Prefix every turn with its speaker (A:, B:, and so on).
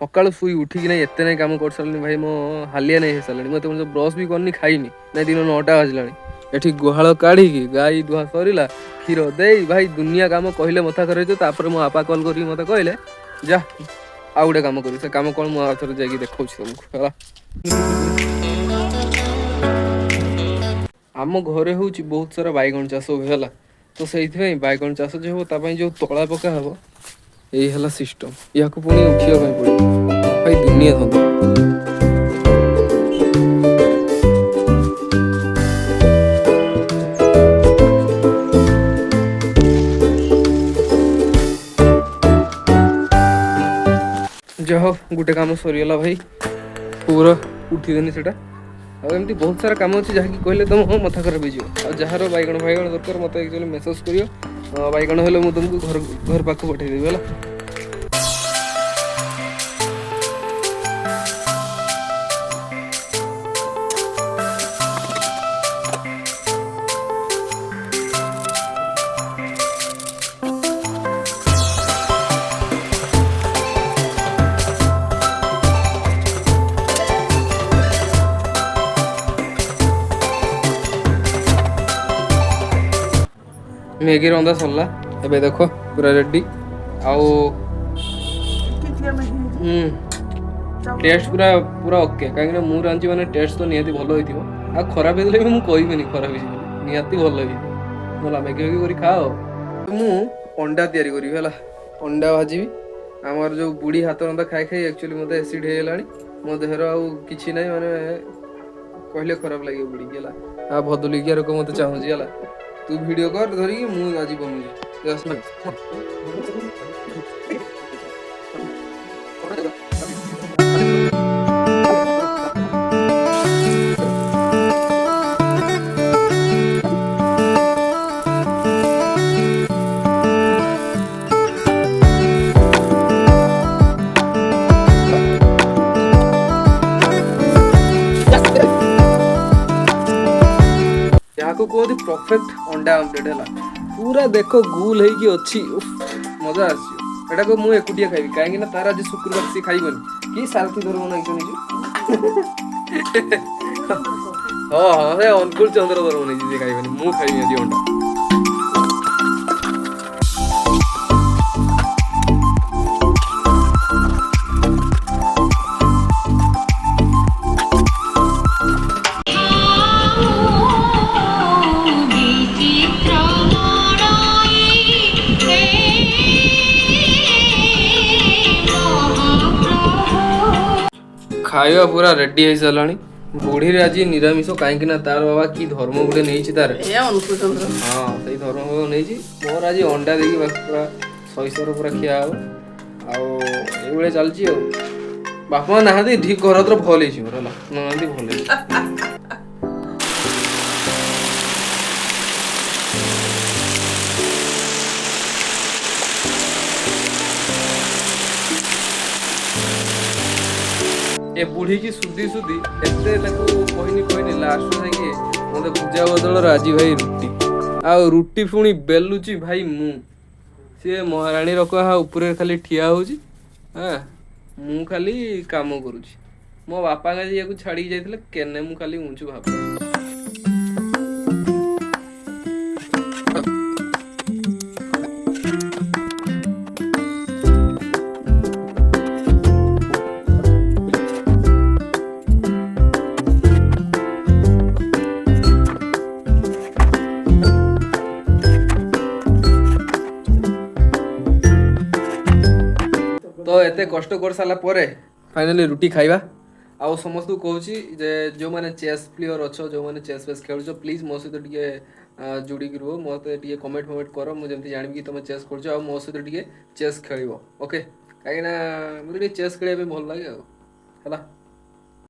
A: ସକାଳୁ ଶୋଇ ଉଠିକି ନାଇଁ ଏତେ ନାଇଁ କାମ କରିସାରିଲିଣି ଭାଇ, ମୋ ହାଲିଆ ନାଇଁ ହେଇସାରିଲାଣି। ମୁଁ ଏତେ ବ୍ରସ୍ ବି କରିନି, ଖାଇନି ନାଇଁ, ଦିନ 9ଟା ବାଜିଲାଣି। ଏଠି ଗୁହାଳ କାଢିକି ଗାଈ ଧୁଆ ସରିଲା, କ୍ଷୀର ଦେଇ ଭାଇ ଦୁନିଆ କାମ କହିଲେ ମଥା ଖରାପ ହେଇଯିବ। ତାପରେ ମୋ ବାପା କଲ୍ କରିକି ମତେ କହିଲେ ଯା ଆଉ ଗୋଟେ କାମ କରିବି। ସେ କାମ କଣ ମୁଁ ଆଉ ଥରେ ଯାଇକି ଦେଖଉଛି ତମକୁ ହେଲା। ଆମ ଘରେ ହଉଛି ବହୁତ ସାରା ବାଇଗଣ ଚାଷ ହୁଏ ହେଲା। ତ ସେଇଥିପାଇଁ ବାଇଗଣ ଚାଷ ଯୋଉ ହବ ତା ପାଇଁ ଯୋଉ ତଳା ପକା ହବ, ଏଇ ହେଲା ସିଷ୍ଟମ। ୟାକୁ ପୁଣି ଉଠିବା ପାଇଁ ପଡିବ ଭାଇ, ଦୁନିଆ ଧନ୍ଦା। ଯାହା ହଉ ଗୋଟେ କାମ ସରିଗଲା ଭାଇ, ପୁରା ଉଠିଦେନି ସେଟା। ଆଉ ଏମିତି ବହୁତ ସାରା କାମ ଅଛି ଯାହାକି କହିଲେ ତମ ମଥା ଖରାପ ହେଇଯିବ। ଆଉ ଯାହାର ବାଇଗଣ ଦରକାର ମତେ ଆକ୍ଚୁଆଲି ମେସେଜ କରିବ, ବାଇଗଣ ହେଲେ ମୁଁ ତମକୁ ଘର ପାଖକୁ ପଠେଇଦେବି ହେଲା। ମ୍ୟାଗି ରନ୍ଧା ସରିଲା, ଏବେ ଦେଖ ପୁରା ରେଡି। ଆଉ ଟେଷ୍ଟ ପୁରା ପୁରା ଓକେ, କାହିଁକିନା ମୁଁ ରାନ୍ଧୁଛି ମାନେ ଟେଷ୍ଟ ତ ନିହାତି ଭଲ ହେଇଥିବ। ଆଉ ଖରାପ ହେଇଥିଲେ ବି ମୁଁ କହିବିନି ଖରାପ ହେଇଛି ବୋଲି, ନିହାତି ଭଲ ହେଇଥିବ। ହେଲା ମ୍ୟାଗି ଫ୍ୟାଗି କରି ଖାଅ। ମୁଁ ଅଣ୍ଡା ତିଆରି କରିବି ହେଲା, ଅଣ୍ଡା ଭାଜିବି। ଆମର ଯୋଉ ବୁଢୀ ହାତ ରନ୍ଧା ଖାଇ ଖାଇ ଆକ୍ଚୁଆଲି ମତେ ଏସିଡ ହେଇଗଲାଣି। ମୋ ଦେହର ଆଉ କିଛି ନାହିଁ, ମାନେ କହିଲେ ଖରାପ ଲାଗିବ ବୁଢୀକି ହେଲା। ଆଉ ଭଦଲିକିଆ ରୋଗ ମତେ ଚାହୁଁଛି ହେଲା। ତୁ ଭିଡିଓ କର ଧରିକି, ମୁଁ ଆଜି ବନୁଛି। ଯାହାକୁ କୁହନ୍ତି ପରଫେକ୍ଟ ଅଣ୍ଡା ଆମଲେଟ ହେଲା। ପୁରା ଦେଖ ଗୁଲ ହେଇକି ଅଛି, ମଜା ଆସିଯିବ। ଏଟାକୁ ମୁଁ ଏକୁଟିଆ ଖାଇବି, କାହିଁକି ନା ତାର ଆଜି ଶୁକ୍ରବାର, ସିଏ ଖାଇବନି। କି ସାରଥି ଧର୍ମ ନାଇଛ ନିଜେ। ହଁ ହଁ ସେ ଅନୁକୂଳ ଚନ୍ଦ୍ର ଧର୍ମ ନେଇଛି, ସେ ଖାଇବନି। ମୁଁ ଖାଇବି ଆଜି ଅଣ୍ଡା। ଖାଇବା ପୁରା ରେଡି ହେଇସାରିଲାଣି। ବୁଢୀରେ ଆଜି ନିରାମିଷ, କାହିଁକି ନା ତାର ବାବା କି ଧର୍ମ ଗୋଟେ ନେଇଛି ତାର। ହଁ ସେଇ ଧର୍ମ ନେଇଛି। ମୋର ଆଜି ଅଣ୍ଡା ଦେଇକି ପୁରା ଶୈଶର ପୁରା ଖିଆ ହବ। ଆଉ ଏଇଭଳିଆ ଚାଲିଛି ଆଉ। ବାପା ମା ନାହାନ୍ତି, ଠିକ ଘର ଭଲ ହେଇଛି ମୋର ହେଲା, ନାହାନ୍ତି ଭଲ ହେଇଛି। ଏ ବୁଢୀ କି ସୁଧି ଏତେ ତାକୁ କହିନି ଲାଷ୍ଟ ଯାଇକି ମତେ ପୂଜା ବଦଳରେ ଆଜି ଭାଇ ରୁଟି। ଆଉ ରୁଟି ପୁଣି ବେଲୁଛି ଭାଇ ମୁଁ। ସିଏ ମହାରାଣୀ ରକମ ଉପରେ ଖାଲି ଠିଆ ହଉଛି, ମୁଁ ଖାଲି କାମ କରୁଛି। ମୋ ବାପା ଆଜି ୟାକୁ ଛାଡିକି ଯାଇଥିଲେ କେନେ ମୁଁ ଖାଲି ଉଁଚୁ ଭାବୁଛି। ତ ଏତେ କଷ୍ଟ କରିସାରିଲା ପରେ ଫାଇନାଲି ରୁଟି ଖାଇବା। ଆଉ ସମସ୍ତଙ୍କୁ କହୁଛି ଯେ ଯେଉଁମାନେ ଚେସ୍ ପ୍ଲେୟର ଅଛ, ଯେଉଁମାନେ ଚେସ୍ ଫେସ୍ ଖେଳୁଛ, ପ୍ଲିଜ୍ ମୋ ସହିତ ଟିକେ ଯୋଡ଼ିକି ରୁହ। ମୋତେ ଟିକେ କମେଣ୍ଟ ଫମେଣ୍ଟ କର, ମୁଁ ଯେମିତି ଜାଣିବି କି ତୁମେ ଚେସ୍ କରୁଛ ଆଉ ମୋ ସହିତ ଟିକେ ଚେସ୍ ଖେଳିବ। ଓକେ, କାହିଁକିନା ମୋତେ ଟିକେ ଚେସ୍ ଖେଳିବା ପାଇଁ ଭଲ ଲାଗେ ଆଉ ହେଲା।